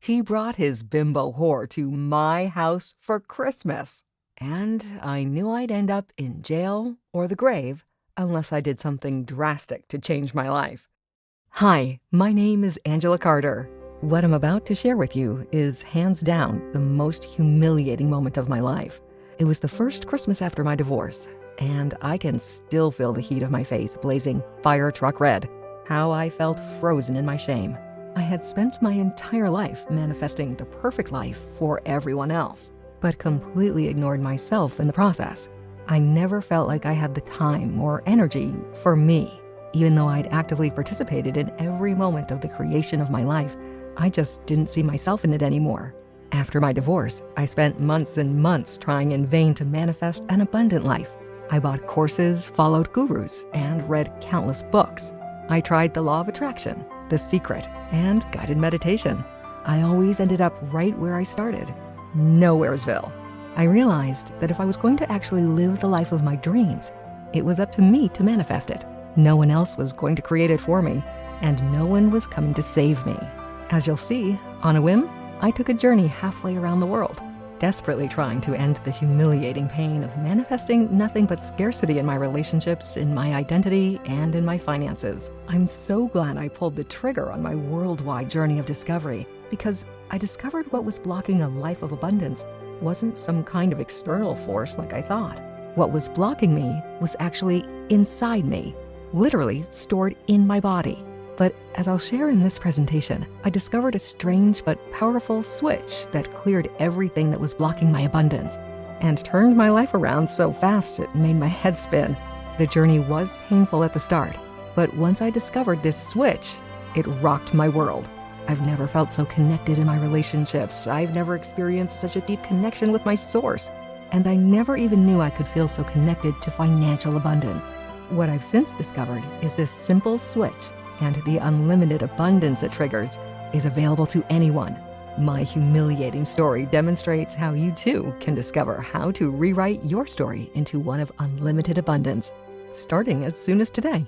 He brought his bimbo whore to my house for Christmas. And I knew I'd end up in jail or the grave unless I did something drastic to change my life. Hi, my name is Angela Carter. What I'm about to share with you is hands down the most humiliating moment of my life. It was the first Christmas after my divorce, and I can still feel the heat of my face blazing fire truck red. How I felt frozen in my shame. I had spent my entire life manifesting the perfect life for everyone else, but completely ignored myself in the process. I never felt like I had the time or energy for me. Even though I'd actively participated in every moment of the creation of my life, I just didn't see myself in it anymore. After my divorce, I spent months and months trying in vain to manifest an abundant life. I bought courses, followed gurus, and read countless books. I tried the law of attraction, The Secret, and guided meditation. I always ended up right where I started, Nowheresville. I realized that if I was going to actually live the life of my dreams, it was up to me to manifest it. No one else was going to create it for me, and no one was coming to save me. As you'll see, on a whim, I took a journey halfway around the world, desperately trying to end the humiliating pain of manifesting nothing but scarcity in my relationships, in my identity, and in my finances. I'm so glad I pulled the trigger on my worldwide journey of discovery, because I discovered what was blocking a life of abundance wasn't some kind of external force like I thought. What was blocking me was actually inside me, literally stored in my body. But as I'll share in this presentation, I discovered a strange but powerful switch that cleared everything that was blocking my abundance and turned my life around so fast it made my head spin. The journey was painful at the start, but once I discovered this switch, it rocked my world. I've never felt so connected in my relationships. I've never experienced such a deep connection with my source. And I never even knew I could feel so connected to financial abundance. What I've since discovered is this simple switch, and the unlimited abundance it triggers is available to anyone. My humiliating story demonstrates how you too can discover how to rewrite your story into one of unlimited abundance, starting as soon as today.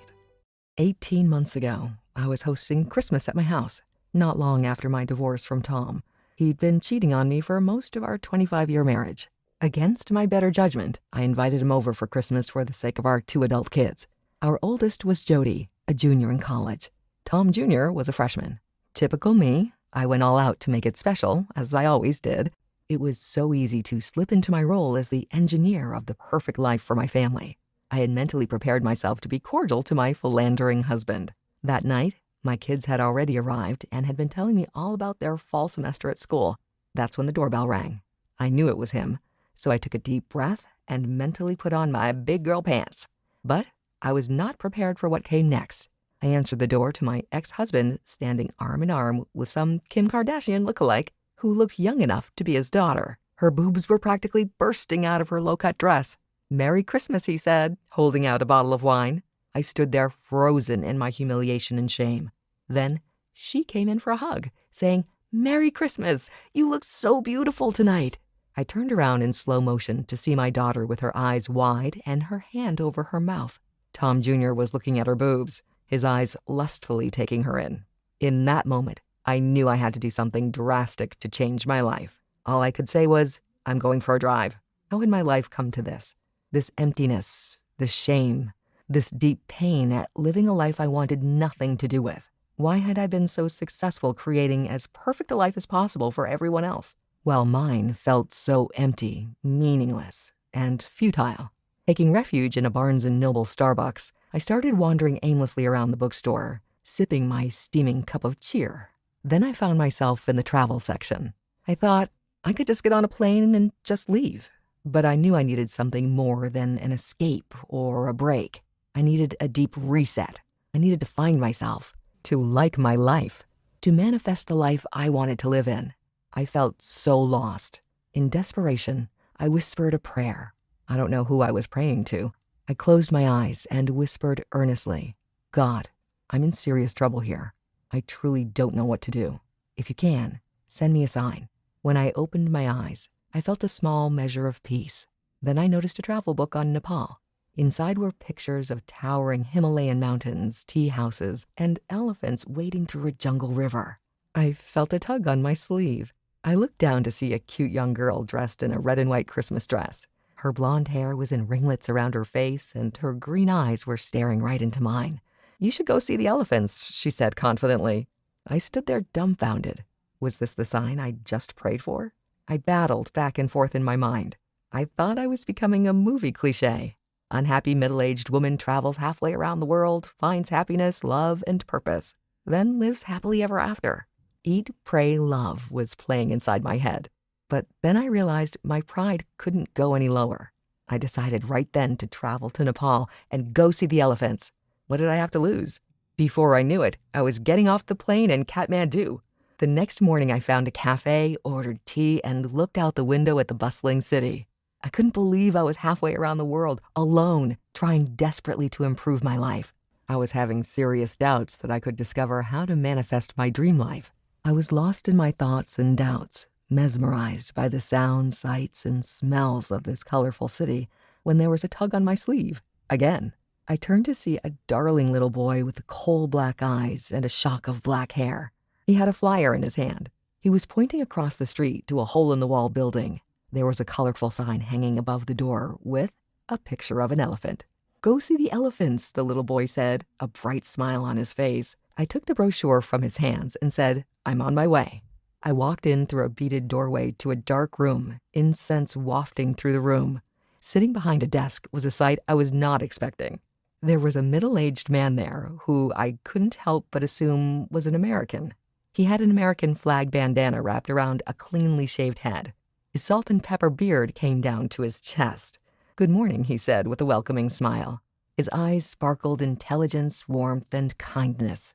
18 months ago, I was hosting Christmas at my house, not long after my divorce from Tom. He'd been cheating on me for most of our 25-year marriage. Against my better judgment, I invited him over for Christmas for the sake of our 2 adult kids. Our oldest was Jody, a junior in college. Tom Jr. was a freshman. Typical me, I went all out to make it special, as I always did. It was so easy to slip into my role as the engineer of the perfect life for my family. I had mentally prepared myself to be cordial to my philandering husband. That night, my kids had already arrived and had been telling me all about their fall semester at school. That's when the doorbell rang. I knew it was him, so I took a deep breath and mentally put on my big girl pants. But I was not prepared for what came next. I answered the door to my ex-husband standing arm in arm with some Kim Kardashian lookalike who looked young enough to be his daughter. Her boobs were practically bursting out of her low-cut dress. "Merry Christmas," he said, holding out a bottle of wine. I stood there frozen in my humiliation and shame. Then she came in for a hug, saying, "Merry Christmas, you look so beautiful tonight." I turned around in slow motion to see my daughter with her eyes wide and her hand over her mouth. Tom Jr. was looking at her boobs, his eyes lustfully taking her in. In that moment, I knew I had to do something drastic to change my life. All I could say was, "I'm going for a drive." How had my life come to this? This emptiness, this shame, this deep pain at living a life I wanted nothing to do with. Why had I been so successful creating as perfect a life as possible for everyone else, while mine felt so empty, meaningless, and futile? Taking refuge in a Barnes & Noble Starbucks, I started wandering aimlessly around the bookstore, sipping my steaming cup of cheer. Then I found myself in the travel section. I thought I could just get on a plane and just leave. But I knew I needed something more than an escape or a break. I needed a deep reset. I needed to find myself, to like my life, to manifest the life I wanted to live in. I felt so lost. In desperation, I whispered a prayer. I don't know who I was praying to. I closed my eyes and whispered earnestly, "God, I'm in serious trouble here. I truly don't know what to do. If you can, send me a sign." When I opened my eyes, I felt a small measure of peace. Then I noticed a travel book on Nepal. Inside were pictures of towering Himalayan mountains, tea houses, and elephants wading through a jungle river. I felt a tug on my sleeve. I looked down to see a cute young girl dressed in a red and white Christmas dress. Her blonde hair was in ringlets around her face, and her green eyes were staring right into mine. "You should go see the elephants," she said confidently. I stood there dumbfounded. Was this the sign I'd just prayed for? I battled back and forth in my mind. I thought I was becoming a movie cliché. Unhappy middle-aged woman travels halfway around the world, finds happiness, love, and purpose, then lives happily ever after. Eat, Pray, Love was playing inside my head. But then I realized my pride couldn't go any lower. I decided right then to travel to Nepal and go see the elephants. What did I have to lose? Before I knew it, I was getting off the plane in Kathmandu. The next morning I found a cafe, ordered tea, and looked out the window at the bustling city. I couldn't believe I was halfway around the world, alone, trying desperately to improve my life. I was having serious doubts that I could discover how to manifest my dream life. I was lost in my thoughts and doubts, mesmerized by the sounds, sights, and smells of this colorful city, when there was a tug on my sleeve. Again, I turned to see a darling little boy with coal-black eyes and a shock of black hair. He had a flyer in his hand. He was pointing across the street to a hole-in-the-wall building. There was a colorful sign hanging above the door with a picture of an elephant. "Go see the elephants," the little boy said, a bright smile on his face. I took the brochure from his hands and said, "I'm on my way." I walked in through a beaded doorway to a dark room, incense wafting through the room. Sitting behind a desk was a sight I was not expecting. There was a middle-aged man there who I couldn't help but assume was an American. He had an American flag bandana wrapped around a cleanly shaved head. His salt and pepper beard came down to his chest. "Good morning," he said with a welcoming smile. His eyes sparkled intelligence, warmth, and kindness.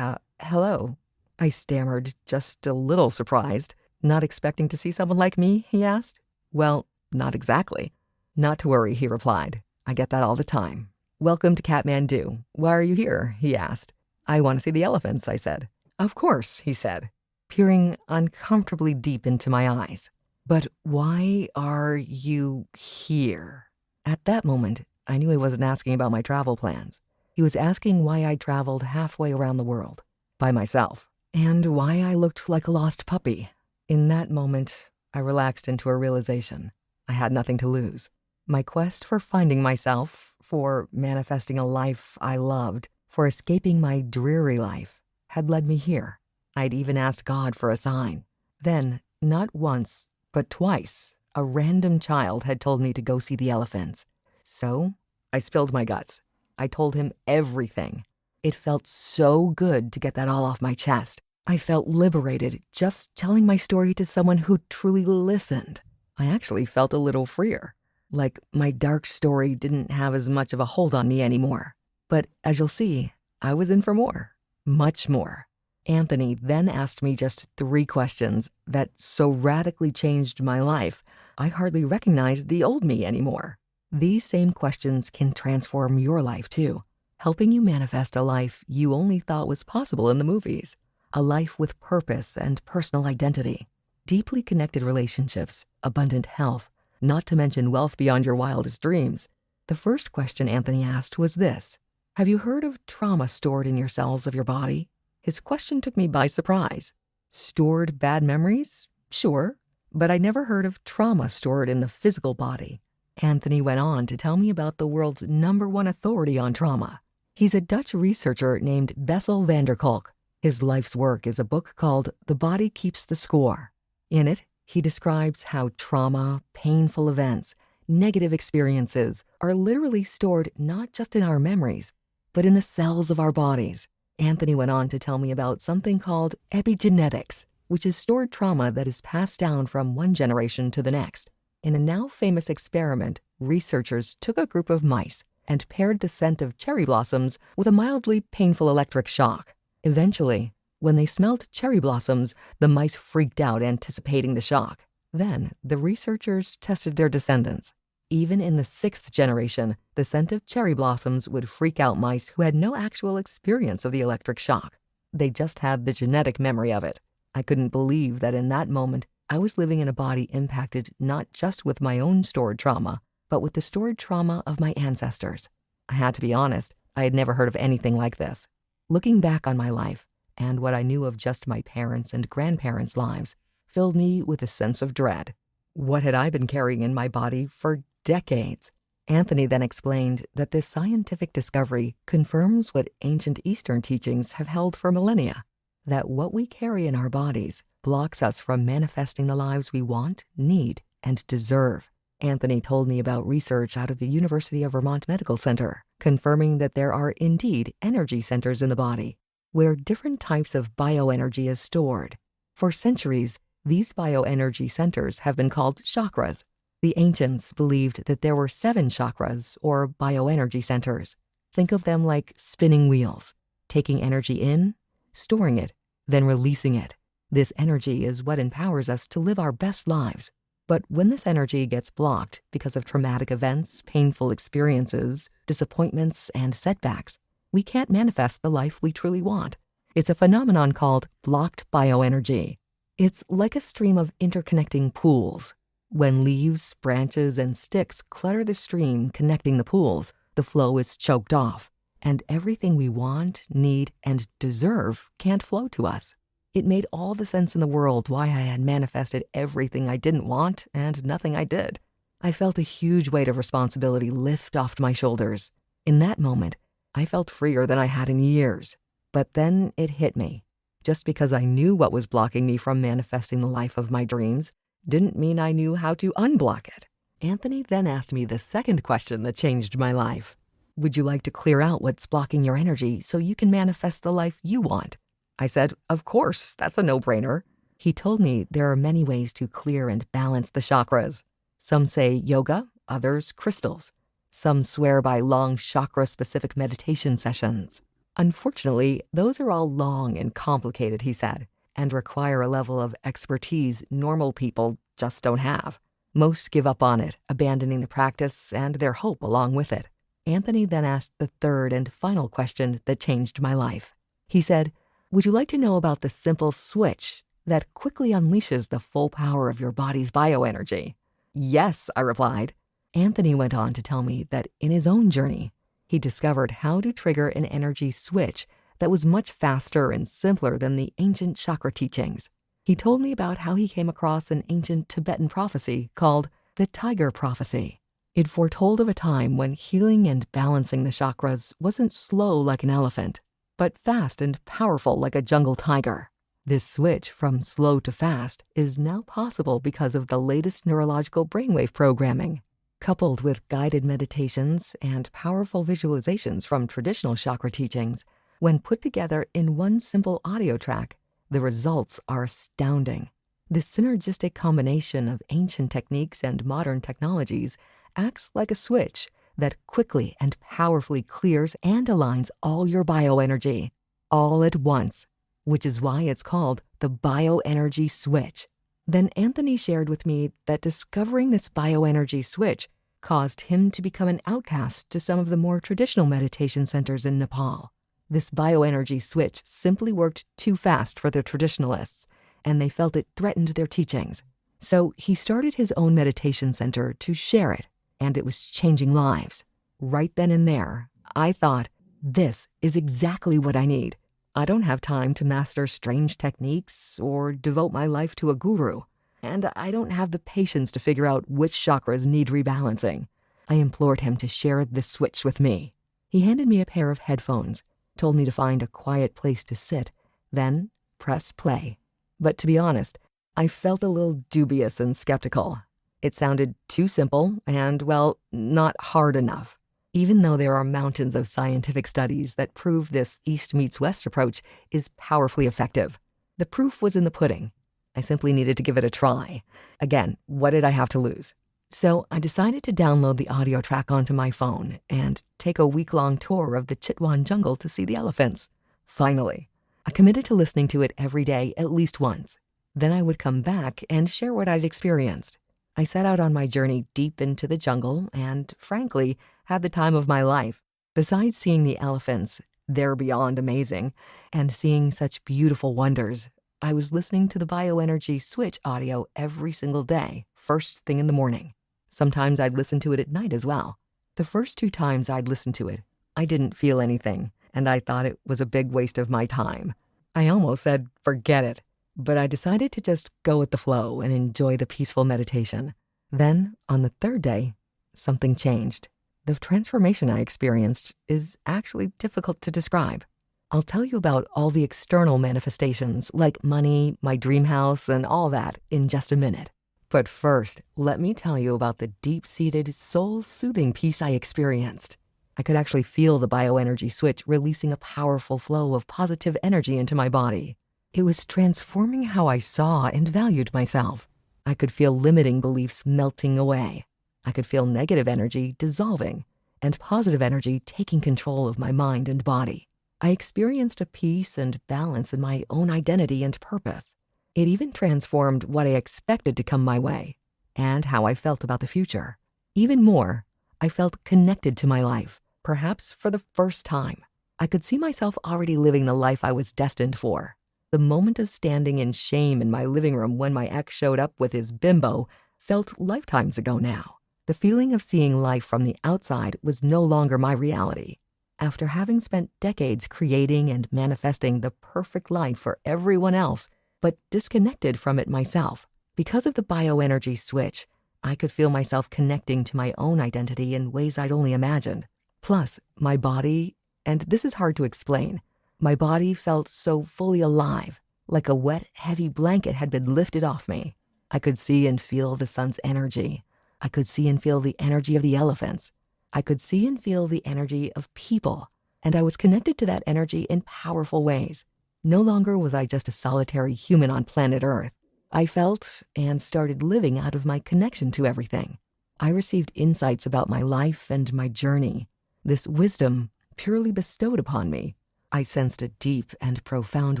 Hello," I stammered, just a little surprised. "Not expecting to see someone like me?" he asked. "Well, not exactly." "Not to worry," he replied. "I get that all the time." "Welcome to Kathmandu. Why are you here?" he asked. "I want to see the elephants," I said. "Of course," he said, peering uncomfortably deep into my eyes. "But why are you here?" At that moment, I knew he wasn't asking about my travel plans. He was asking why I traveled halfway around the world by myself, and why I looked like a lost puppy. In that moment, I relaxed into a realization. I had nothing to lose. My quest for finding myself, for manifesting a life I loved, for escaping my dreary life, had led me here. I'd even asked God for a sign. Then, not once, but twice, a random child had told me to go see the elephants. So, I spilled my guts. I told him everything. It felt so good to get that all off my chest. I felt liberated just telling my story to someone who truly listened. I actually felt a little freer, like my dark story didn't have as much of a hold on me anymore. But as you'll see, I was in for more, much more. Anthony then asked me just 3 questions that so radically changed my life, I hardly recognized the old me anymore. These same questions can transform your life too, helping you manifest a life you only thought was possible in the movies. A life with purpose and personal identity, deeply connected relationships, abundant health, not to mention wealth beyond your wildest dreams. The first question Anthony asked was this: have you heard of trauma stored in your cells of your body? His question took me by surprise. Stored bad memories? Sure, but I never heard of trauma stored in the physical body. Anthony went on to tell me about the world's #1 authority on trauma. He's a Dutch researcher named Bessel van der Kolk. His life's work is a book called The Body Keeps the Score. In it, he describes how trauma, painful events, negative experiences are literally stored not just in our memories, but in the cells of our bodies. Anthony went on to tell me about something called epigenetics, which is stored trauma that is passed down from one generation to the next. In a now famous experiment, researchers took a group of mice and paired the scent of cherry blossoms with a mildly painful electric shock. Eventually, when they smelled cherry blossoms, the mice freaked out, anticipating the shock. Then, the researchers tested their descendants. Even in the 6th generation, the scent of cherry blossoms would freak out mice who had no actual experience of the electric shock. They just had the genetic memory of it. I couldn't believe that in that moment, I was living in a body impacted not just with my own stored trauma, but with the stored trauma of my ancestors. I had to be honest, I had never heard of anything like this. Looking back on my life, and what I knew of just my parents' and grandparents' lives filled me with a sense of dread. What had I been carrying in my body for decades? Anthony then explained that this scientific discovery confirms what ancient Eastern teachings have held for millennia, that what we carry in our bodies blocks us from manifesting the lives we want, need, and deserve. Anthony told me about research out of the University of Vermont Medical Center, confirming that there are indeed energy centers in the body, where different types of bioenergy is stored. For centuries, these bioenergy centers have been called chakras. The ancients believed that there were 7 chakras, or bioenergy centers. Think of them like spinning wheels, taking energy in, storing it, then releasing it. This energy is what empowers us to live our best lives. But when this energy gets blocked because of traumatic events, painful experiences, disappointments, and setbacks, we can't manifest the life we truly want. It's a phenomenon called blocked bioenergy. It's like a stream of interconnecting pools. When leaves, branches, and sticks clutter the stream connecting the pools, the flow is choked off, and everything we want, need, and deserve can't flow to us. It made all the sense in the world why I had manifested everything I didn't want and nothing I did. I felt a huge weight of responsibility lift off my shoulders. In that moment, I felt freer than I had in years. But then it hit me. Just because I knew what was blocking me from manifesting the life of my dreams didn't mean I knew how to unblock it. Anthony then asked me the second question that changed my life. Would you like to clear out what's blocking your energy so you can manifest the life you want? I said, of course, that's a no-brainer. He told me there are many ways to clear and balance the chakras. Some say yoga, others crystals. Some swear by long chakra-specific meditation sessions. Unfortunately, those are all long and complicated, he said, and require a level of expertise normal people just don't have. Most give up on it, abandoning the practice and their hope along with it. Anthony then asked the third and final question that changed my life. He said, would you like to know about the simple switch that quickly unleashes the full power of your body's bioenergy? Yes, I replied. Anthony went on to tell me that in his own journey, he discovered how to trigger an energy switch that was much faster and simpler than the ancient chakra teachings. He told me about how he came across an ancient Tibetan prophecy called the Tiger Prophecy. It foretold of a time when healing and balancing the chakras wasn't slow like an elephant, but fast and powerful like a jungle tiger. This switch from slow to fast is now possible because of the latest neurological brainwave programming. Coupled with guided meditations and powerful visualizations from traditional chakra teachings, when put together in one simple audio track, the results are astounding. This synergistic combination of ancient techniques and modern technologies acts like a switch that quickly and powerfully clears and aligns all your bioenergy, all at once, which is why it's called the bioenergy switch. Then Anthony shared with me that discovering this bioenergy switch caused him to become an outcast to some of the more traditional meditation centers in Nepal. This bioenergy switch simply worked too fast for the traditionalists, and they felt it threatened their teachings. So he started his own meditation center to share it, and it was changing lives. Right then and there, I thought, this is exactly what I need. I don't have time to master strange techniques or devote my life to a guru, and I don't have the patience to figure out which chakras need rebalancing. I implored him to share this switch with me. He handed me a pair of headphones, told me to find a quiet place to sit, then press play. But to be honest, I felt a little dubious and skeptical. It sounded too simple and, well, not hard enough. Even though there are mountains of scientific studies that prove this East meets West approach is powerfully effective. The proof was in the pudding. I simply needed to give it a try. Again, what did I have to lose? So I decided to download the audio track onto my phone and take a week-long tour of the Chitwan jungle to see the elephants. Finally, I committed to listening to it every day at least once. Then I would come back and share what I'd experienced. I set out on my journey deep into the jungle and, frankly, had the time of my life. Besides seeing the elephants, they're beyond amazing, and seeing such beautiful wonders, I was listening to the bioenergy switch audio every single day, first thing in the morning. Sometimes I'd listen to it at night as well. The first 2 times I'd listened to it, I didn't feel anything, and I thought it was a big waste of my time. I almost said, forget it, but I decided to just go with the flow and enjoy the peaceful meditation. Then, on the third day, something changed. The transformation I experienced is actually difficult to describe. I'll tell you about all the external manifestations, like money, my dream house, and all that, in just a minute. But first, let me tell you about the deep-seated, soul-soothing peace I experienced. I could actually feel the bioenergy switch releasing a powerful flow of positive energy into my body. It was transforming how I saw and valued myself. I could feel limiting beliefs melting away. I could feel negative energy dissolving and positive energy taking control of my mind and body. I experienced a peace and balance in my own identity and purpose. It even transformed what I expected to come my way and how I felt about the future. Even more, I felt connected to my life, perhaps for the first time. I could see myself already living the life I was destined for. The moment of standing in shame in my living room when my ex showed up with his bimbo felt lifetimes ago now. The feeling of seeing life from the outside was no longer my reality. After having spent decades creating and manifesting the perfect life for everyone else, but disconnected from it myself, because of the bioenergy switch, I could feel myself connecting to my own identity in ways I'd only imagined. Plus, my body, and this is hard to explain, my body felt so fully alive, like a wet, heavy blanket had been lifted off me. I could see and feel the sun's energy. I could see and feel the energy of the elephants. I could see and feel the energy of people, and I was connected to that energy in powerful ways. No longer was I just a solitary human on planet Earth. I felt and started living out of my connection to everything. I received insights about my life and my journey. This wisdom purely bestowed upon me. I sensed a deep and profound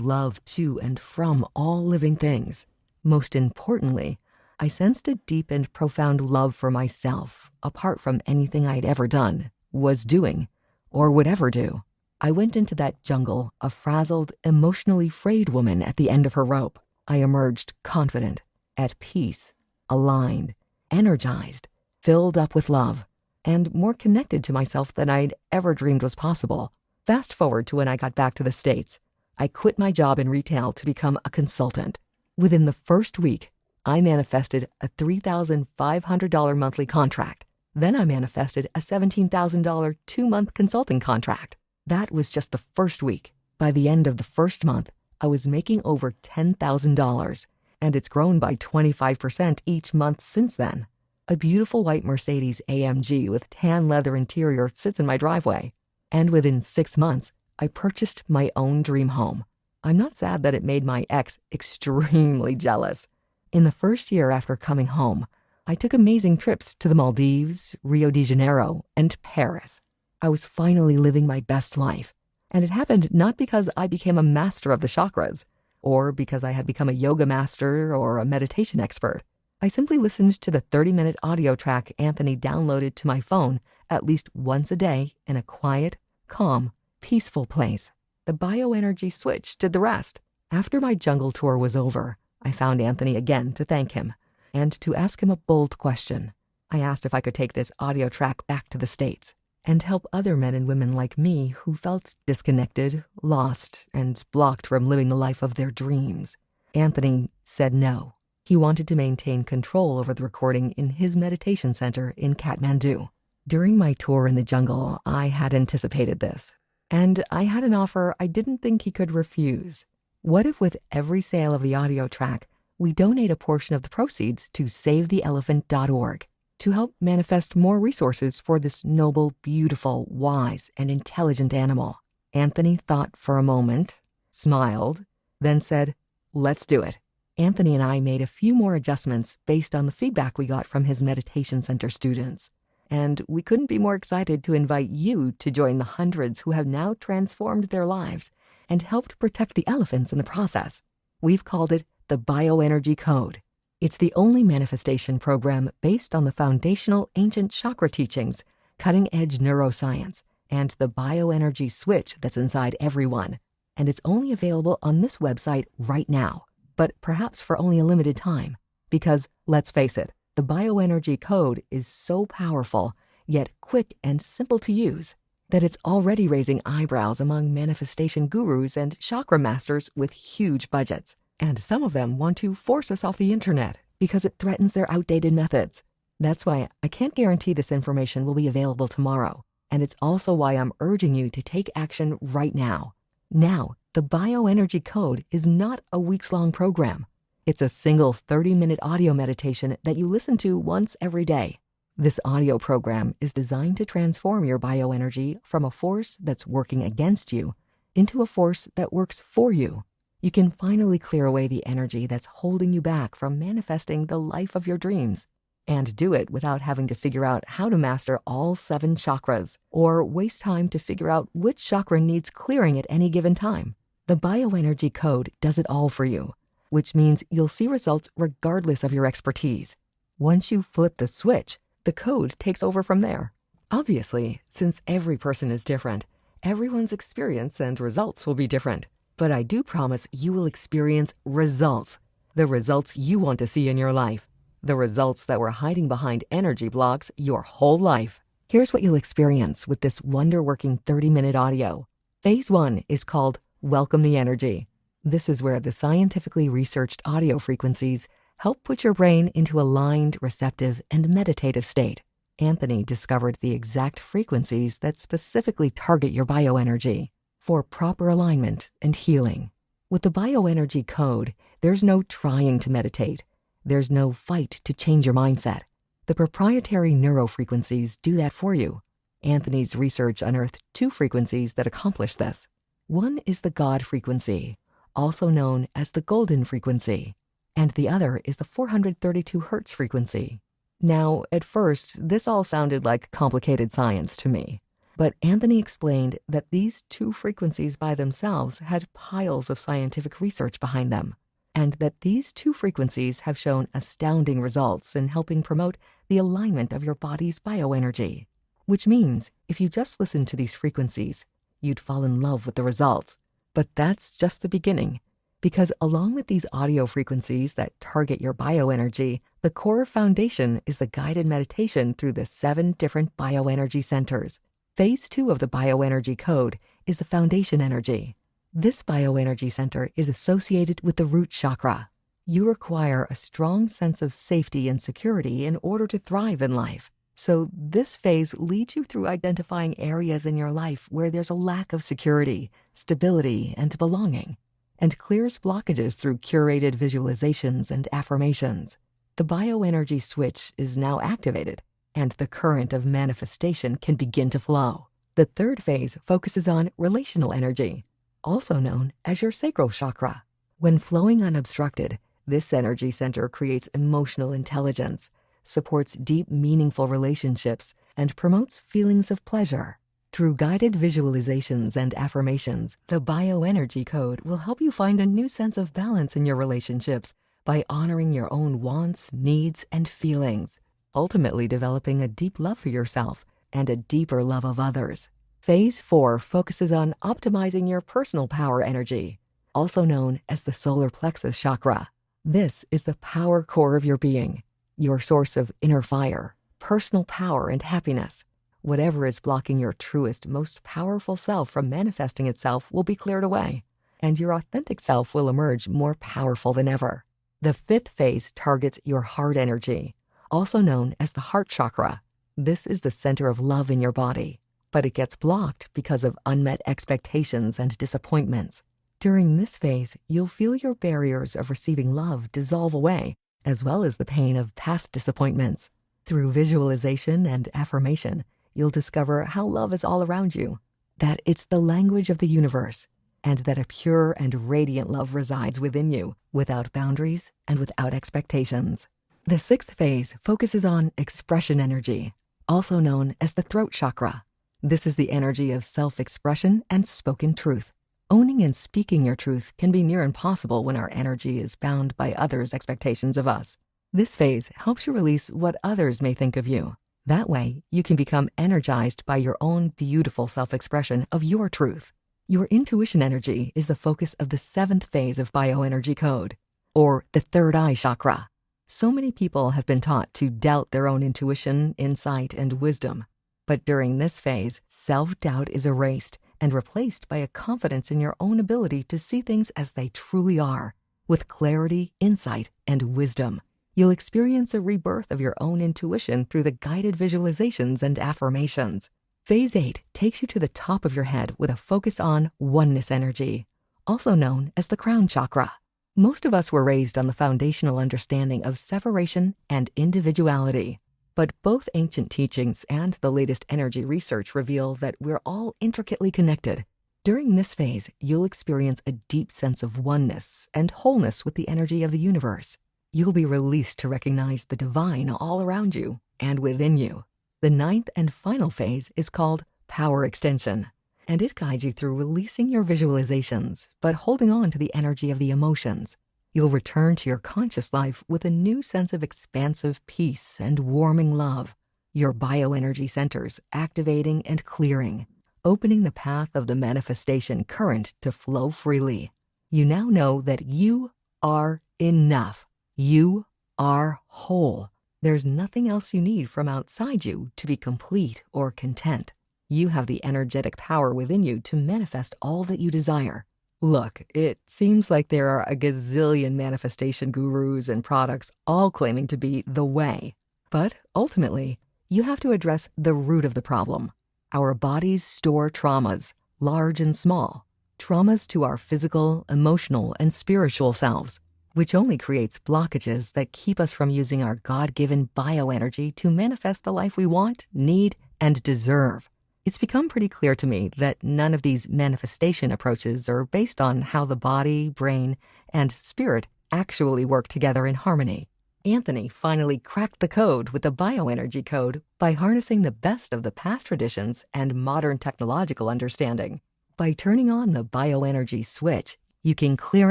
love to and from all living things. Most importantly, I sensed a deep and profound love for myself, apart from anything I'd ever done, was doing, or would ever do. I went into that jungle a frazzled, emotionally frayed woman at the end of her rope. I emerged confident, at peace, aligned, energized, filled up with love, and more connected to myself than I'd ever dreamed was possible. Fast forward to when I got back to the States. I quit my job in retail to become a consultant. Within the first week, I manifested a $3,500 monthly contract. Then I manifested a $17,000 two-month consulting contract. That was just the first week. By the end of the first month, I was making over $10,000, and it's grown by 25% each month since then. A beautiful white Mercedes AMG with tan leather interior sits in my driveway. And within 6 months, I purchased my own dream home. I'm not sad that it made my ex extremely jealous. In the first year after coming home, I took amazing trips to the Maldives, Rio de Janeiro, and Paris. I was finally living my best life. And it happened not because I became a master of the chakras, or because I had become a yoga master or a meditation expert. I simply listened to the 30-minute audio track Anthony downloaded to my phone at least once a day in a quiet, calm, peaceful place. The bioenergy switch did the rest. After my jungle tour was over, I found Anthony again to thank him and to ask him a bold question. I asked if I could take this audio track back to the States and help other men and women like me who felt disconnected, lost, and blocked from living the life of their dreams. Anthony said no. He wanted to maintain control over the recording in his meditation center in Kathmandu. During my tour in the jungle, I had anticipated this, and I had an offer I didn't think he could refuse. What if with every sale of the audio track, we donate a portion of the proceeds to SaveTheElephant.org to help manifest more resources for this noble, beautiful, wise, and intelligent animal? Anthony thought for a moment, smiled, then said, "Let's do it." Anthony and I made a few more adjustments based on the feedback we got from his meditation center students. And we couldn't be more excited to invite you to join the hundreds who have now transformed their lives and helped protect the elephants in the process. We've called it the Bioenergy Code. It's the only manifestation program based on the foundational ancient chakra teachings, cutting-edge neuroscience, and the bioenergy switch that's inside everyone. And it's only available on this website right now, but perhaps for only a limited time. Because, let's face it, the Bioenergy Code is so powerful, yet quick and simple to use. that it's already raising eyebrows among manifestation gurus and chakra masters with huge budgets. And some of them want to force us off the internet because it threatens their outdated methods. That's why I can't guarantee this information will be available tomorrow. And it's also why I'm urging you to take action right now. Now, the Bioenergy Code is not a weeks-long program. It's a single 30-minute audio meditation that you listen to once every day. This audio program is designed to transform your bioenergy from a force that's working against you into a force that works for you. You can finally clear away the energy that's holding you back from manifesting the life of your dreams, and do it without having to figure out how to master all 7 chakras or waste time to figure out which chakra needs clearing at any given time. The Bioenergy Code does it all for you, which means you'll see results regardless of your expertise. Once you flip the switch, the code takes over from there. Obviously, since every person is different, everyone's experience and results will be different. But I do promise you will experience results. The results you want to see in your life. The results that were hiding behind energy blocks your whole life. Here's what you'll experience with this wonder-working 30-minute audio. Phase 1 is called Welcome the Energy. This is where the scientifically researched audio frequencies help put your brain into a aligned, receptive, and meditative state. Anthony discovered the exact frequencies that specifically target your bioenergy for proper alignment and healing. With the Bioenergy Code, there's no trying to meditate. There's no fight to change your mindset. The proprietary neurofrequencies do that for you. Anthony's research unearthed 2 frequencies that accomplish this. One is the God frequency, also known as the golden frequency, and the other is the 432 Hertz frequency. Now, at first, this all sounded like complicated science to me. But Anthony explained that these 2 frequencies by themselves had piles of scientific research behind them, and that these 2 frequencies have shown astounding results in helping promote the alignment of your body's bioenergy. Which means, if you just listen to these frequencies, you'd fall in love with the results. But that's just the beginning, because along with these audio frequencies that target your bioenergy, the core foundation is the guided meditation through the 7 different bioenergy centers. Phase 2 of the Bioenergy Code is the foundation energy. This bioenergy center is associated with the root chakra. You require a strong sense of safety and security in order to thrive in life. So this phase leads you through identifying areas in your life where there's a lack of security, stability, and belonging, and clears blockages through curated visualizations and affirmations. The bioenergy switch is now activated, and the current of manifestation can begin to flow. The 3rd phase focuses on relational energy, also known as your sacral chakra. When flowing unobstructed, this energy center creates emotional intelligence, supports deep, meaningful relationships, and promotes feelings of pleasure. Through guided visualizations and affirmations, the Bioenergy Code will help you find a new sense of balance in your relationships by honoring your own wants, needs, and feelings, ultimately developing a deep love for yourself and a deeper love of others. Phase 4 focuses on optimizing your personal power energy, also known as the solar plexus chakra. This is the power core of your being, your source of inner fire, personal power, and happiness. Whatever is blocking your truest, most powerful self from manifesting itself will be cleared away, and your authentic self will emerge more powerful than ever. The 5th phase targets your heart energy, also known as the heart chakra. This is the center of love in your body, but it gets blocked because of unmet expectations and disappointments. During this phase, you'll feel your barriers of receiving love dissolve away, as well as the pain of past disappointments. Through visualization and affirmation, you'll discover how love is all around you, that it's the language of the universe, and that a pure and radiant love resides within you, without boundaries and without expectations. The 6th phase focuses on expression energy, also known as the throat chakra. This is the energy of self-expression and spoken truth. Owning and speaking your truth can be near impossible when our energy is bound by others' expectations of us. This phase helps you release what others may think of you. That way, you can become energized by your own beautiful self-expression of your truth. Your intuition energy is the focus of the 7th phase of Bioenergy Code, or the 3rd eye chakra. So many people have been taught to doubt their own intuition, insight, and wisdom. But during this phase, self-doubt is erased and replaced by a confidence in your own ability to see things as they truly are, with clarity, insight, and wisdom. You'll experience a rebirth of your own intuition through the guided visualizations and affirmations. Phase 8 takes you to the top of your head with a focus on oneness energy, also known as the crown chakra. Most of us were raised on the foundational understanding of separation and individuality. But both ancient teachings and the latest energy research reveal that we're all intricately connected. During this phase, you'll experience a deep sense of oneness and wholeness with the energy of the universe. You'll be released to recognize the divine all around you and within you. The 9th and final phase is called power extension, and it guides you through releasing your visualizations, but holding on to the energy of the emotions. You'll return to your conscious life with a new sense of expansive peace and warming love. Your bioenergy centers activating and clearing, opening the path of the manifestation current to flow freely. You now know that you are enough. You are whole. There's nothing else you need from outside you to be complete or content. You have the energetic power within you to manifest all that you desire. Look, it seems like there are a gazillion manifestation gurus and products all claiming to be the way. But ultimately, you have to address the root of the problem. Our bodies store traumas, large and small. Traumas to our physical, emotional, and spiritual selves, which only creates blockages that keep us from using our God-given bioenergy to manifest the life we want, need, and deserve. It's become pretty clear to me that none of these manifestation approaches are based on how the body, brain, and spirit actually work together in harmony. Anthony finally cracked the code with the bioenergy code by harnessing the best of the past traditions and modern technological understanding. By turning on the bioenergy switch, you can clear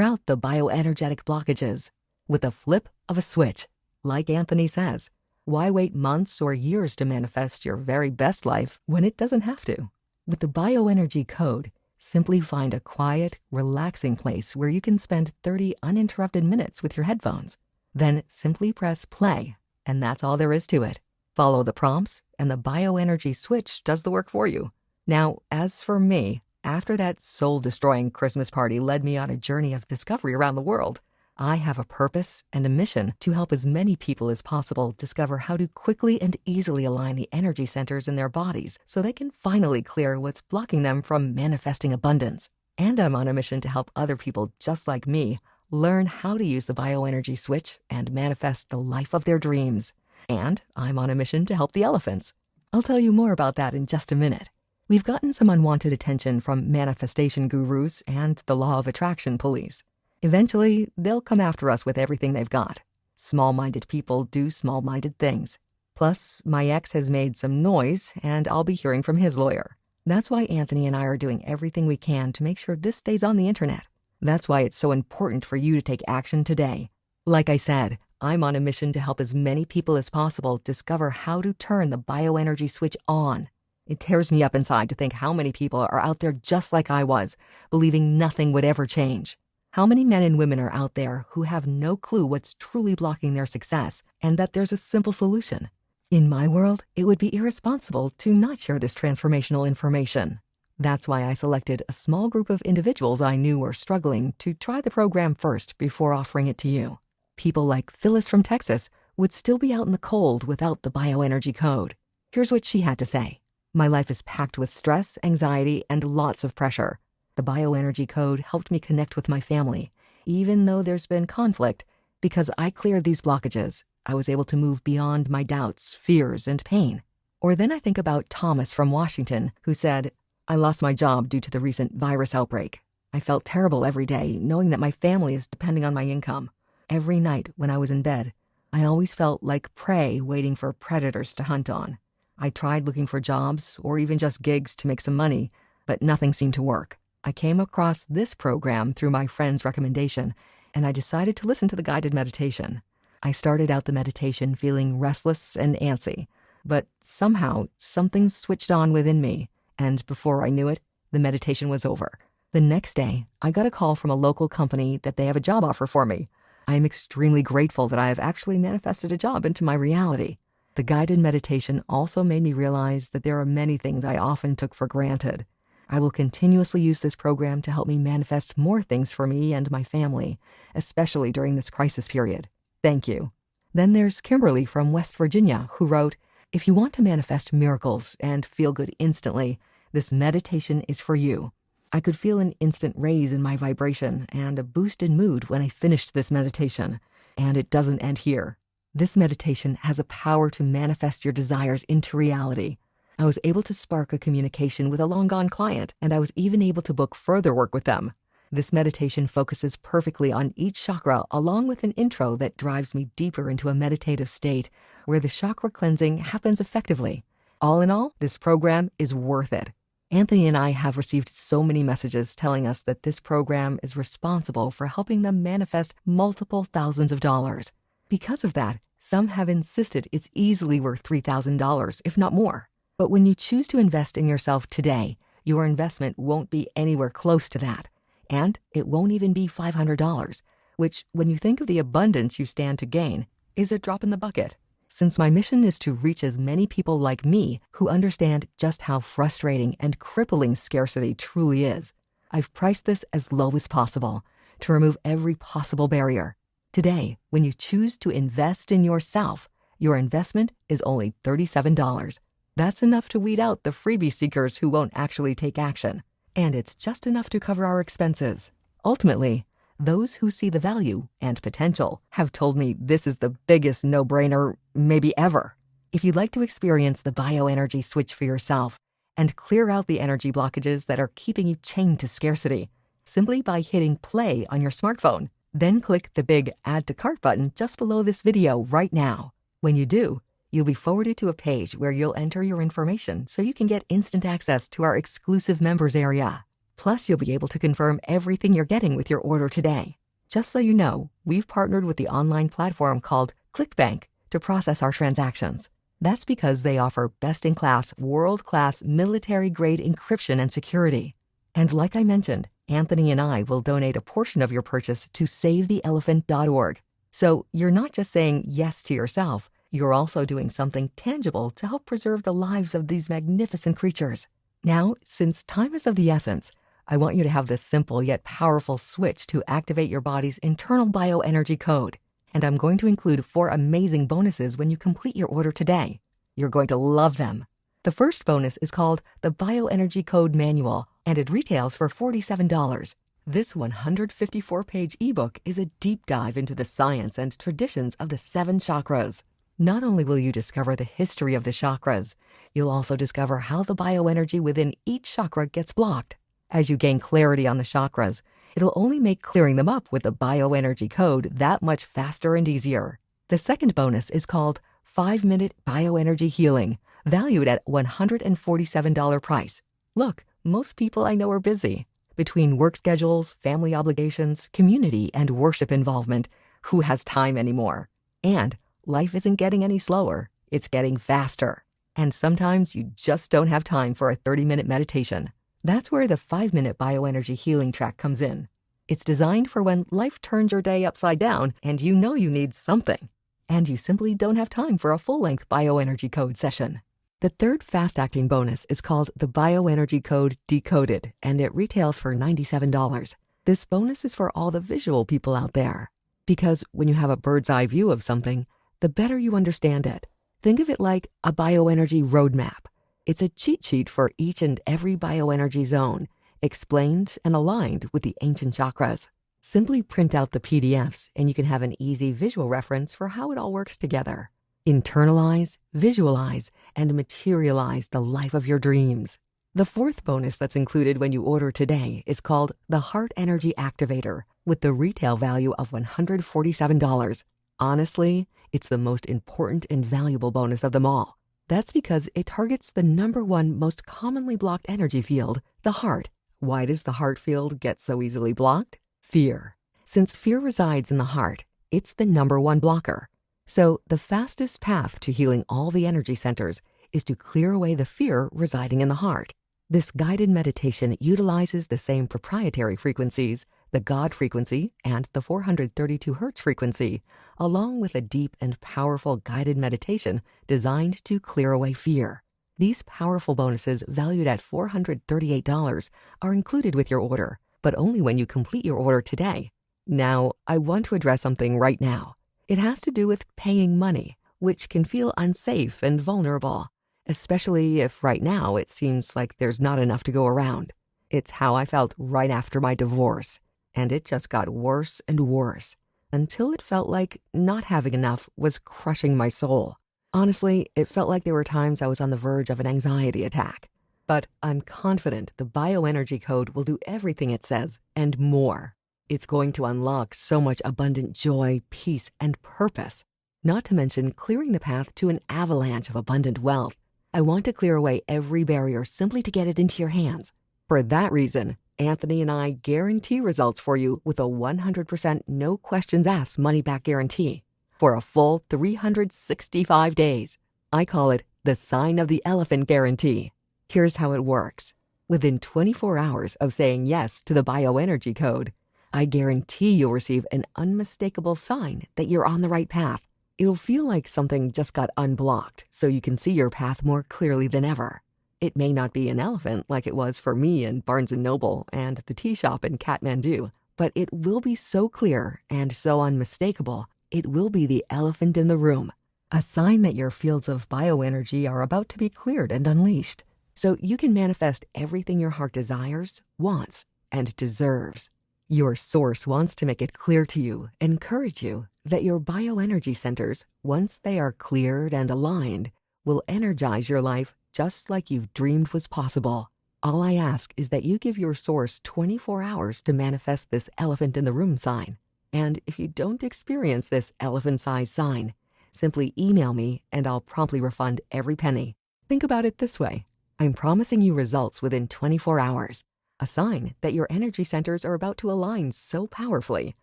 out the bioenergetic blockages with a flip of a switch. Like Anthony says, why wait months or years to manifest your very best life when it doesn't have to? With the bioenergy code, simply find a quiet, relaxing place where you can spend 30 uninterrupted minutes with your headphones. Then simply press play, and that's all there is to it. Follow the prompts, and the bioenergy switch does the work for you. Now, as for me, after that soul-destroying Christmas party led me on a journey of discovery around the world, I have a purpose and a mission to help as many people as possible discover how to quickly and easily align the energy centers in their bodies so they can finally clear what's blocking them from manifesting abundance. And I'm on a mission to help other people just like me learn how to use the bioenergy switch and manifest the life of their dreams. And I'm on a mission to help the elephants. I'll tell you more about that in just a minute. We've gotten some unwanted attention from manifestation gurus and the law of attraction police. Eventually, they'll come after us with everything they've got. Small-minded people do small-minded things. Plus, my ex has made some noise, and I'll be hearing from his lawyer. That's why Anthony and I are doing everything we can to make sure this stays on the internet. That's why it's so important for you to take action today. Like I said, I'm on a mission to help as many people as possible discover how to turn the bioenergy switch on. It tears me up inside to think how many people are out there just like I was, believing nothing would ever change. How many men and women are out there who have no clue what's truly blocking their success and that there's a simple solution? In my world, it would be irresponsible to not share this transformational information. That's why I selected a small group of individuals I knew were struggling to try the program first before offering it to you. People like Phyllis from Texas would still be out in the cold without the bioenergy code. Here's what she had to say. My life is packed with stress, anxiety, and lots of pressure. The bioenergy code helped me connect with my family, even though there's been conflict. Because I cleared these blockages, I was able to move beyond my doubts, fears, and pain. Or then I think about Thomas from Washington, who said, I lost my job due to the recent virus outbreak. I felt terrible every day, knowing that my family is depending on my income. Every night when I was in bed, I always felt like prey waiting for predators to hunt on. I tried looking for jobs or even just gigs to make some money, but nothing seemed to work. I came across this program through my friend's recommendation, and I decided to listen to the guided meditation. I started out the meditation feeling restless and antsy, but somehow something switched on within me, and before I knew it, the meditation was over. The next day, I got a call from a local company that they have a job offer for me. I am extremely grateful that I have actually manifested a job into my reality. The guided meditation also made me realize that there are many things I often took for granted. I will continuously use this program to help me manifest more things for me and my family, especially during this crisis period. Thank you. Then there's Kimberly from West Virginia, who wrote, "If you want to manifest miracles and feel good instantly, this meditation is for you. I could feel an instant raise in my vibration and a boost in mood when I finished this meditation. And it doesn't end here. This meditation has a power to manifest your desires into reality. I was able to spark a communication with a long-gone client, and I was even able to book further work with them. This meditation focuses perfectly on each chakra, along with an intro that drives me deeper into a meditative state where the chakra cleansing happens effectively. All in all, this program is worth it. Anthony and I have received so many messages telling us that this program is responsible for helping them manifest multiple thousands of dollars. Because of that, some have insisted it's easily worth $3,000, if not more. But when you choose to invest in yourself today, your investment won't be anywhere close to that. And it won't even be $500, which, when you think of the abundance you stand to gain, is a drop in the bucket. Since my mission is to reach as many people like me who understand just how frustrating and crippling scarcity truly is, I've priced this as low as possible to remove every possible barrier. Today, when you choose to invest in yourself, your investment is only $37. That's enough to weed out the freebie seekers who won't actually take action. And it's just enough to cover our expenses. Ultimately, those who see the value and potential have told me this is the biggest no-brainer maybe ever. If you'd like to experience the bioenergy switch for yourself and clear out the energy blockages that are keeping you chained to scarcity, simply by hitting play on your smartphone, then click the big Add to Cart button just below this video right now. When you do, you'll be forwarded to a page where you'll enter your information so you can get instant access to our exclusive members area. Plus, you'll be able to confirm everything you're getting with your order today. Just so you know, we've partnered with the online platform called ClickBank to process our transactions. That's because they offer best-in-class, world-class, military-grade encryption and security. And like I mentioned, Anthony and I will donate a portion of your purchase to SaveTheElephant.org. So you're not just saying yes to yourself, you're also doing something tangible to help preserve the lives of these magnificent creatures. Now, since time is of the essence, I want you to have this simple yet powerful switch to activate your body's internal bioenergy code. And I'm going to include 4 amazing bonuses when you complete your order today. You're going to love them. The first bonus is called the Bioenergy Code Manual, and it retails for $47. This 154-page ebook is a deep dive into the science and traditions of the 7 chakras. Not only will you discover the history of the chakras, you'll also discover how the bioenergy within each chakra gets blocked. As you gain clarity on the chakras, it'll only make clearing them up with the bioenergy code that much faster and easier. The second bonus is called 5-Minute Bioenergy Healing, valued at $147 price. Look, most people I know are busy. Between work schedules, family obligations, community, and worship involvement, who has time anymore? And life isn't getting any slower, it's getting faster. And sometimes you just don't have time for a 30-minute meditation. That's where the 5-Minute Bioenergy Healing track comes in. It's designed for when life turns your day upside down and you know you need something, and you simply don't have time for a full-length bioenergy code session. The third fast-acting bonus is called the Bioenergy Code Decoded, and it retails for $97. This bonus is for all the visual people out there, because when you have a bird's eye view of something, the better you understand it. Think of it like a bioenergy roadmap. It's a cheat sheet for each and every bioenergy zone, explained and aligned with the ancient chakras. Simply print out the PDFs and you can have an easy visual reference for how it all works together. Internalize, visualize, and materialize the life of your dreams. The fourth bonus that's included when you order today is called the Heart Energy Activator, with the retail value of $147. Honestly, it's the most important and valuable bonus of them all. That's because it targets the #1 most commonly blocked energy field, the heart. Why does the heart field get so easily blocked? Fear. Since fear resides in the heart, it's the #1 blocker. So the fastest path to healing all the energy centers is to clear away the fear residing in the heart. This guided meditation utilizes the same proprietary frequencies the God frequency and the 432 Hz frequency, along with a deep and powerful guided meditation designed to clear away fear. These powerful bonuses, valued at $438, are included with your order, but only when you complete your order today. Now, I want to address something right now. It has to do with paying money, which can feel unsafe and vulnerable, especially if right now it seems like there's not enough to go around. It's how I felt right after my divorce, and it just got worse and worse, until it felt like not having enough was crushing my soul. Honestly, it felt like there were times I was on the verge of an anxiety attack. But I'm confident the Bioenergy Code will do everything it says and more. It's going to unlock so much abundant joy, peace, and purpose. Not to mention clearing the path to an avalanche of abundant wealth. I want to clear away every barrier simply to get it into your hands. For that reason, Anthony and I guarantee results for you with a 100% no questions asked money-back guarantee for a full 365 days. I call it the Sign of the Elephant Guarantee. Here's how it works. Within 24 hours of saying yes to the Bioenergy Code, I guarantee you'll receive an unmistakable sign that you're on the right path. It'll feel like something just got unblocked, so you can see your path more clearly than ever. It may not be an elephant like it was for me in Barnes & Noble and the tea shop in Kathmandu, but it will be so clear and so unmistakable, it will be the elephant in the room, a sign that your fields of bioenergy are about to be cleared and unleashed, so you can manifest everything your heart desires, wants, and deserves. Your source wants to make it clear to you, encourage you, that your bioenergy centers, once they are cleared and aligned, will energize your life just like you've dreamed was possible. All I ask is that you give your source 24 hours to manifest this elephant in the room sign. And if you don't experience this elephant-sized sign, simply email me and I'll promptly refund every penny. Think about it this way. I'm promising you results within 24 hours, a sign that your energy centers are about to align so powerfully,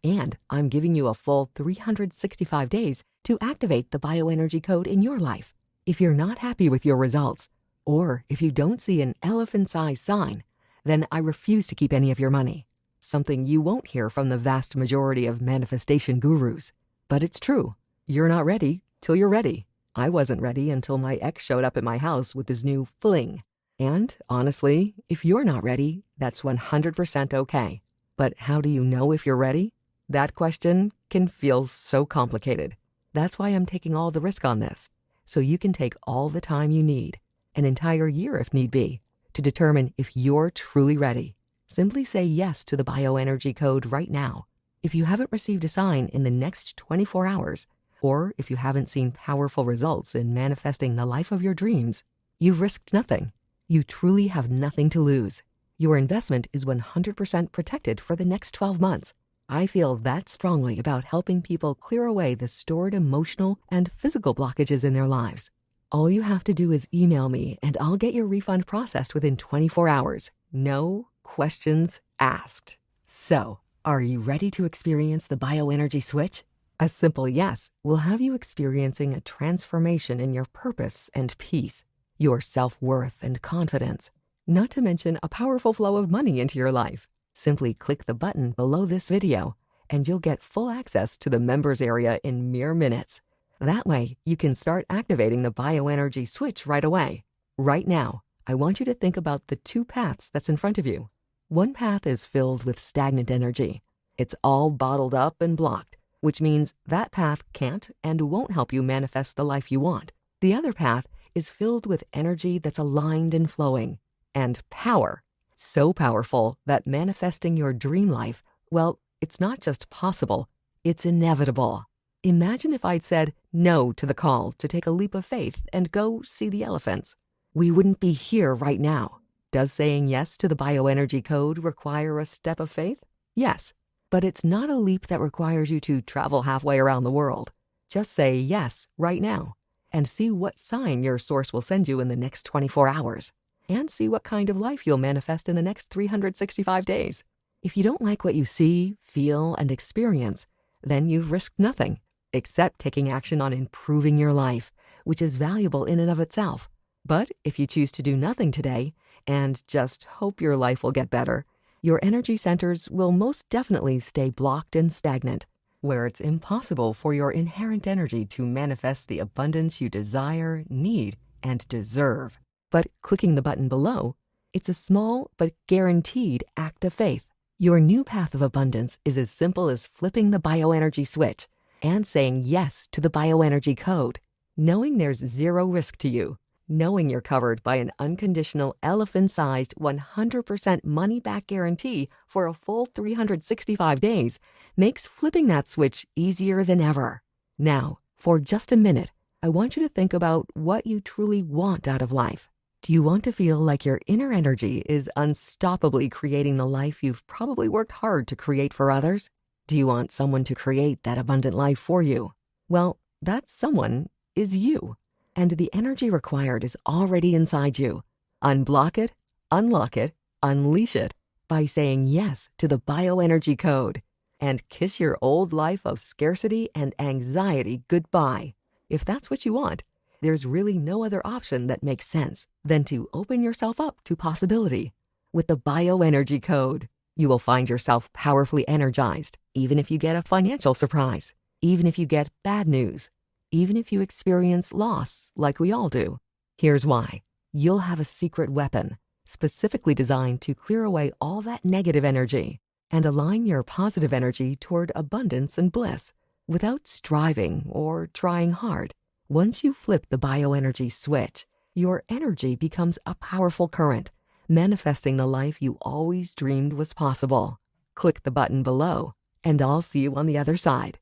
and I'm giving you a full 365 days to activate the Bioenergy Code in your life. If you're not happy with your results, or if you don't see an elephant-sized sign, then I refuse to keep any of your money. Something you won't hear from the vast majority of manifestation gurus. But it's true. You're not ready till you're ready. I wasn't ready until my ex showed up at my house with his new fling. And honestly, if you're not ready, that's 100% okay. But how do you know if you're ready? That question can feel so complicated. That's why I'm taking all the risk on this, so you can take all the time you need, an entire year if need be, to determine if you're truly ready. Simply say yes to the Bioenergy Code right now. If you haven't received a sign in the next 24 hours, or if you haven't seen powerful results in manifesting the life of your dreams, you've risked nothing. You truly have nothing to lose. Your investment is 100% protected for the next 12 months. I feel that strongly about helping people clear away the stored emotional and physical blockages in their lives. All you have to do is email me and I'll get your refund processed within 24 hours. No questions asked. So, are you ready to experience the bioenergy switch? A simple yes will have you experiencing a transformation in your purpose and peace, your self-worth and confidence, not to mention a powerful flow of money into your life. Simply click the button below this video and you'll get full access to the members area in mere minutes. That way, you can start activating the bioenergy switch right away. Right now, I want you to think about the two paths that's in front of you. One path is filled with stagnant energy. It's all bottled up and blocked, which means that path can't and won't help you manifest the life you want. The other path is filled with energy that's aligned and flowing, and power. So powerful that manifesting your dream life, well, it's not just possible, it's inevitable. Imagine if I'd said no to the call to take a leap of faith and go see the elephants. We wouldn't be here right now. Does saying yes to the Bioenergy Code require a step of faith? Yes, but it's not a leap that requires you to travel halfway around the world. Just say yes right now and see what sign your source will send you in the next 24 hours. And see what kind of life you'll manifest in the next 365 days. If you don't like what you see, feel, and experience, then you've risked nothing, except taking action on improving your life, which is valuable in and of itself. But if you choose to do nothing today, and just hope your life will get better, your energy centers will most definitely stay blocked and stagnant, where it's impossible for your inherent energy to manifest the abundance you desire, need, and deserve. But clicking the button below, it's a small but guaranteed act of faith. Your new path of abundance is as simple as flipping the bioenergy switch and saying yes to the bioenergy code, knowing there's zero risk to you, knowing you're covered by an unconditional elephant-sized 100% money-back guarantee for a full 365 days makes flipping that switch easier than ever. Now, for just a minute, I want you to think about what you truly want out of life. Do you want to feel like your inner energy is unstoppably creating the life you've probably worked hard to create for others? Do you want someone to create that abundant life for you? Well, that someone is you, and the energy required is already inside you. Unblock it, unlock it, unleash it by saying yes to the bioenergy code and kiss your old life of scarcity and anxiety goodbye. If that's what you want, there's really no other option that makes sense than to open yourself up to possibility. With the bioenergy code, you will find yourself powerfully energized, even if you get a financial surprise, even if you get bad news, even if you experience loss like we all do. Here's why. You'll have a secret weapon, specifically designed to clear away all that negative energy and align your positive energy toward abundance and bliss without striving or trying hard. Once you flip the bioenergy switch, your energy becomes a powerful current, manifesting the life you always dreamed was possible. Click the button below, and I'll see you on the other side.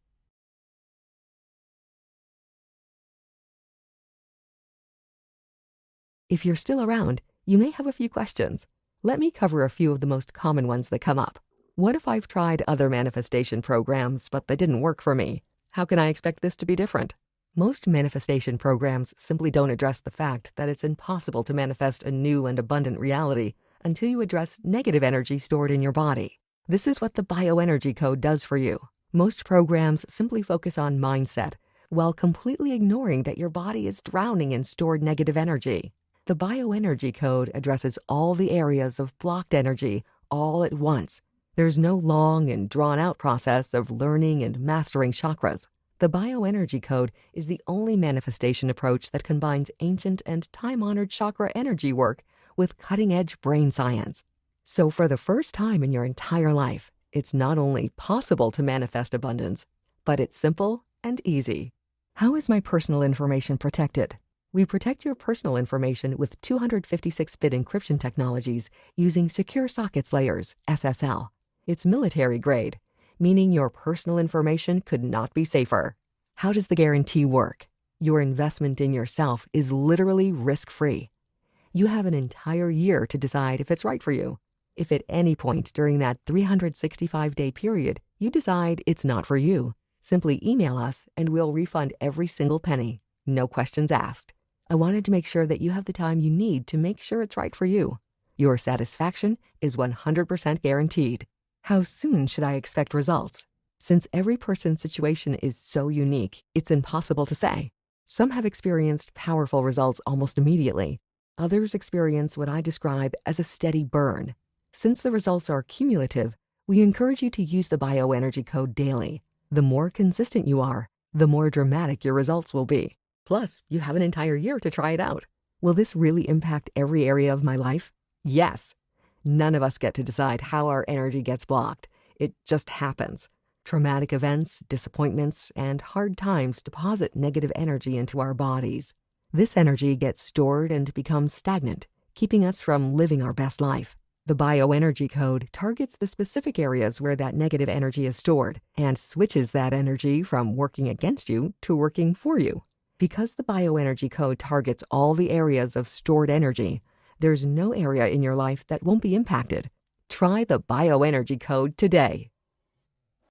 If you're still around, you may have a few questions. Let me cover a few of the most common ones that come up. What if I've tried other manifestation programs, but they didn't work for me? How can I expect this to be different? Most manifestation programs simply don't address the fact that it's impossible to manifest a new and abundant reality until you address negative energy stored in your body. This is what the bioenergy code does for you. Most programs simply focus on mindset, while completely ignoring that your body is drowning in stored negative energy. The bioenergy code addresses all the areas of blocked energy all at once. There's no long and drawn-out process of learning and mastering chakras. The bioenergy code is the only manifestation approach that combines ancient and time-honored chakra energy work with cutting-edge brain science. So for the first time in your entire life, it's not only possible to manifest abundance, but it's simple and easy. How is my personal information protected? We protect your personal information with 256-bit encryption technologies using Secure Sockets Layers, SSL. It's military grade, meaning your personal information could not be safer. How does the guarantee work? Your investment in yourself is literally risk-free. You have an entire year to decide if it's right for you. If at any point during that 365-day period you decide it's not for you, simply email us and we'll refund every single penny. No questions asked. I wanted to make sure that you have the time you need to make sure it's right for you. Your satisfaction is 100% guaranteed. How soon should I expect results? Since every person's situation is so unique, it's impossible to say. Some have experienced powerful results almost immediately. Others experience what I describe as a steady burn. Since the results are cumulative, we encourage you to use the bioenergy code daily. The more consistent you are, the more dramatic your results will be. Plus, you have an entire year to try it out. Will this really impact every area of my life? Yes. None of us get to decide how our energy gets blocked. It just happens. Traumatic events, disappointments, and hard times deposit negative energy into our bodies. This energy gets stored and becomes stagnant, keeping us from living our best life. The bioenergy code targets the specific areas where that negative energy is stored and switches that energy from working against you to working for you. Because the bioenergy code targets all the areas of stored energy, there's no area in your life that won't be impacted. Try the bioenergy code today.